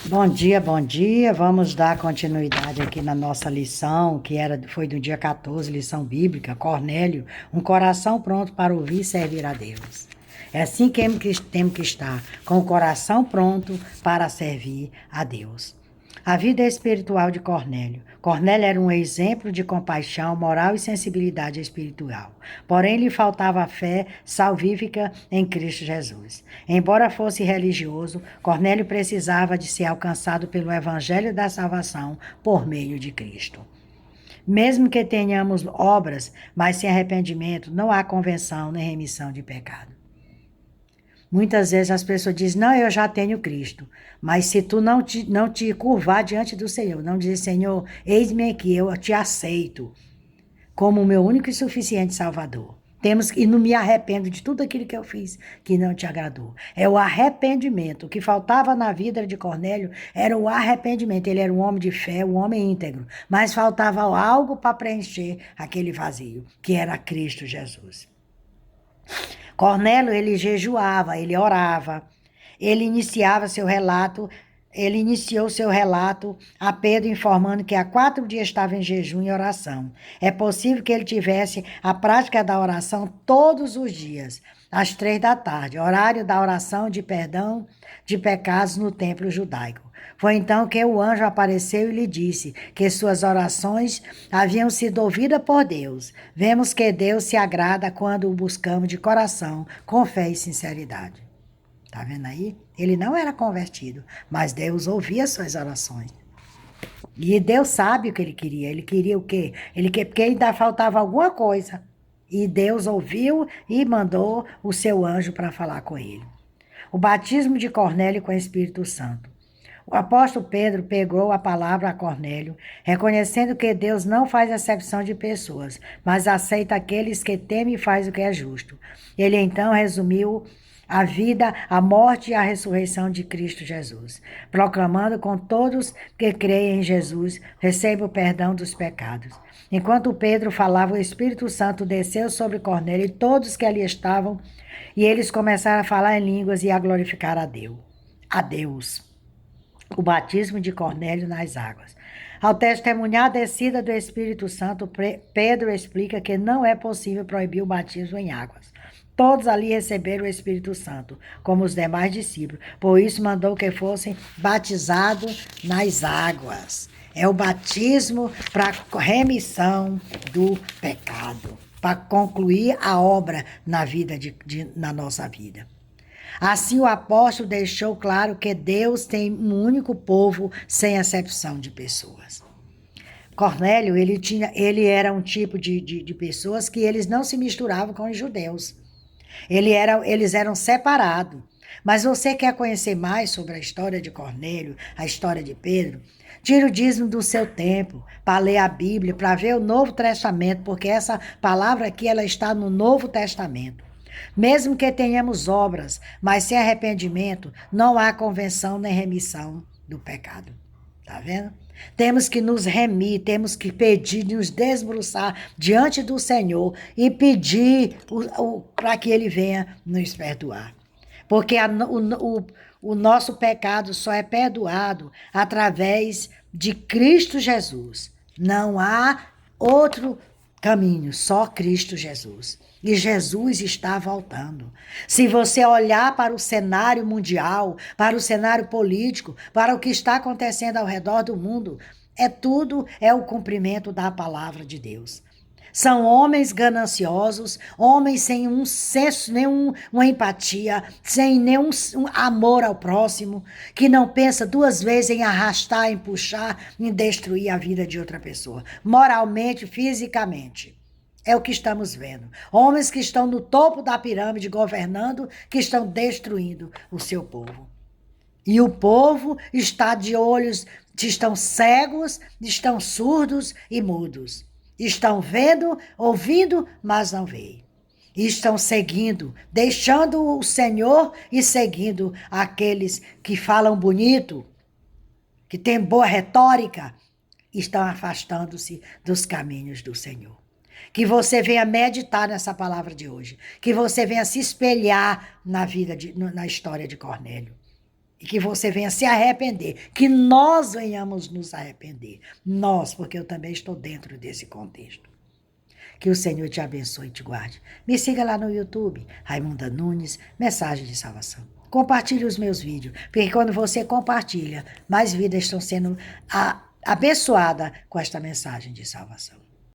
Bom dia, bom dia. Vamos dar continuidade aqui na nossa lição, foi do dia 14, lição bíblica, Cornélio, um coração pronto para ouvir e servir a Deus. É assim que temos que estar, com o coração pronto para servir a Deus. A vida espiritual de Cornélio. Cornélio era um exemplo de compaixão, moral e sensibilidade espiritual. Porém, lhe faltava a fé salvífica em Cristo Jesus. Embora fosse religioso, Cornélio precisava de ser alcançado pelo evangelho da salvação por meio de Cristo. Mesmo que tenhamos obras, mas sem arrependimento, não há convenção nem remissão de pecado. Muitas vezes as pessoas dizem, não, eu já tenho Cristo. Mas se tu não te curvar diante do Senhor, não dizer, Senhor, eis-me aqui, eu te aceito como o meu único e suficiente Salvador. E não me arrependo de tudo aquilo que eu fiz que não te agradou. É o arrependimento. O que faltava na vida de Cornélio era o arrependimento. Ele era um homem de fé, um homem íntegro. Mas faltava algo para preencher aquele vazio, que era Cristo Jesus. Cornélio, ele jejuava, ele orava, ele iniciou seu relato a Pedro informando que há 4 dias estava em jejum e oração. É possível que ele tivesse a prática da oração todos os dias, às 3 da tarde, horário da oração de perdão de pecados no templo judaico. Foi então que o anjo apareceu e lhe disse que suas orações haviam sido ouvidas por Deus. Vemos que Deus se agrada quando o buscamos de coração, com fé e sinceridade. Tá vendo aí? Ele não era convertido, mas Deus ouvia suas orações. E Deus sabe o que ele queria. Ele queria o quê? Porque ainda faltava alguma coisa. E Deus ouviu e mandou o seu anjo para falar com ele. O batismo de Cornélio com o Espírito Santo. O apóstolo Pedro pegou a palavra a Cornélio, reconhecendo que Deus não faz acepção de pessoas, mas aceita aqueles que temem e faz o que é justo. Ele então resumiu a vida, a morte e a ressurreição de Cristo Jesus, proclamando com todos que creem em Jesus, recebam o perdão dos pecados. Enquanto Pedro falava, o Espírito Santo desceu sobre Cornélio e todos que ali estavam, e eles começaram a falar em línguas e a glorificar a Deus. A Deus. O batismo de Cornélio nas águas. Ao testemunhar a descida do Espírito Santo, Pedro explica que não é possível proibir o batismo em águas. Todos ali receberam o Espírito Santo, como os demais discípulos. Por isso mandou que fossem batizados nas águas. É o batismo para remissão do pecado, para concluir a obra na nossa vida. Assim, o apóstolo deixou claro que Deus tem um único povo sem acepção de pessoas. Cornélio, ele era um tipo de pessoas que eles não se misturavam com os judeus. Eles eram separados. Mas você quer conhecer mais sobre a história de Cornélio, a história de Pedro? Tira o dízimo do seu tempo para ler a Bíblia, para ver o Novo Testamento, porque essa palavra aqui ela está no Novo Testamento. Mesmo que tenhamos obras, mas sem arrependimento, não há convenção nem remissão do pecado. Tá vendo? Temos que nos remir, temos que pedir, nos desbruçar diante do Senhor e pedir para que Ele venha nos perdoar. Porque o nosso pecado só é perdoado através de Cristo Jesus. Não há outro caminho, só Cristo Jesus. E Jesus está voltando. Se você olhar para o cenário mundial, para o cenário político, para o que está acontecendo ao redor do mundo, tudo é o cumprimento da palavra de Deus. São homens gananciosos, homens sem um senso, uma empatia, sem nenhum amor ao próximo, que não pensa 2 vezes em arrastar, em puxar, em destruir a vida de outra pessoa, moralmente, fisicamente. É o que estamos vendo. Homens que estão no topo da pirâmide governando, que estão destruindo o seu povo. E o povo está de olhos, estão cegos, estão surdos e mudos. Estão vendo, ouvindo, mas não veem. Estão seguindo, deixando o Senhor e seguindo aqueles que falam bonito, que têm boa retórica, estão afastando-se dos caminhos do Senhor. Que você venha meditar nessa palavra de hoje. Que você venha se espelhar na história de Cornélio. E que você venha se arrepender. Que nós venhamos nos arrepender. Nós, porque eu também estou dentro desse contexto. Que o Senhor te abençoe e te guarde. Me siga lá no YouTube, Raimunda Nunes, Mensagem de Salvação. Compartilhe os meus vídeos, porque quando você compartilha, mais vidas estão sendo abençoadas com esta mensagem de salvação.